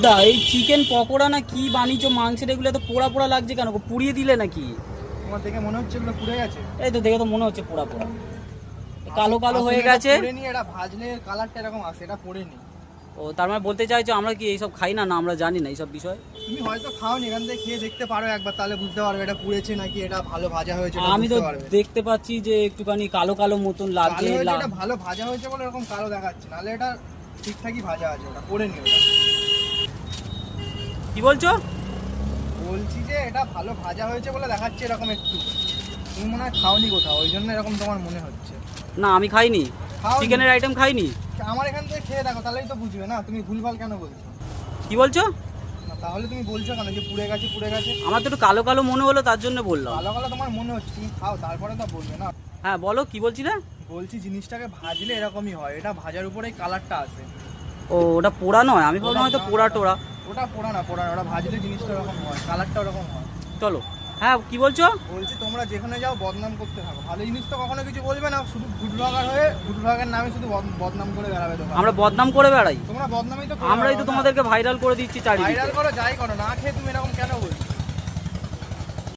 দা, এই চিকেন পকোড়া না কি বানিয়েছো, মাংসের এগুলো তো পোড়া পোড়া লাগছে কেন? পুড়িয়ে দিলে নাকি? তোমার দেখে মনে হচ্ছে এগুলো পুড়ে গেছে। এই তো দেখে তো মনে হচ্ছে পোড়া পোড়া, কালো কালো হয়ে গেছে। পুড়েনি, এটা ভাজলে কালারটা এরকম আসে, এটা পুড়েনি। ও তার মানে বলতে চাইছো আমরা কি এইসব খাই না? না আমরা জানি না এইসব বিষয়। তুমি হয়তো খাওনি, এখান থেকে খেয়ে দেখতে পারো একবার, তাহলে বুঝতে পারবে এটা পুড়েছে নাকি এটা ভালো ভাজা হয়েছে। আমি তো দেখতে পাচ্ছি যে একটুখানি কালো কালো মতন লাগছে। এটা ভালো ভাজা হয়েছে বলে এরকম কালো দেখাচ্ছে, নাহলে এটা ঠিকঠাকই ভাজা আছে, ওটা পুড়েনি। ওটা কি বলছো? বলছি যে এটা ভালো ভাজা হয়েছে বলে দেখাচ্ছে এরকম একটু। তুমি মনে হয় খাওনি কোথাও, ওই জন্য এরকম তোমার মনে হচ্ছে। না আমি খাইনি, খাওনি? চিকেনের আইটেম খাইনি। আমার এখান থেকে খেয়ে দেখো, তাহলেই তো বুঝবে না। তুমি ভুলভাল কেন বলছো? কি বলছো? না তাহলে তুমি বলছো কেন যে পুড়ে গেছে পুড়ে গেছে? আমার তো একটু কালো কালো মনে হলো, তার জন্য বললাম। ভালো ভালো তোমার মনে হচ্ছে, তুমি খাও তারপরে তো বলবে না। হ্যাঁ বলো, কি বলছিলে? বলছি জিনিসটাকে ভাজলে এরকমই হয়, এটা ভাজার উপরেই কালারটা আসে। ও ওটা পোড়া নয়, আমি ভাবলাম হয়তো পোড়া টোড়া। ওটা পোড়া না, ওটা ভাজলে জিনিসটা এরকম হয়, কালারটা ওরকম হয়। চলো। হ্যাঁ কি বলছো? বলছি তোমরা যেখানে যাও বদনাম করতে থাকো, ভালো জিনিস তো কখনো কিছু বলবে না, শুধু ফুড ব্লগার হয়ে ফুড ব্লগের নামে শুধু বদনাম করে বেড়াবে। আমরা বদনাম করে বেড়াই? তোমরা বদনামই তো আমরাই তো তোমাদেরকে ভাইরাল করে দিচ্ছি চারিদিকে। ভাইরাল করো যাই করো, না খেয়ে তুমি এরকম কেন বলছো?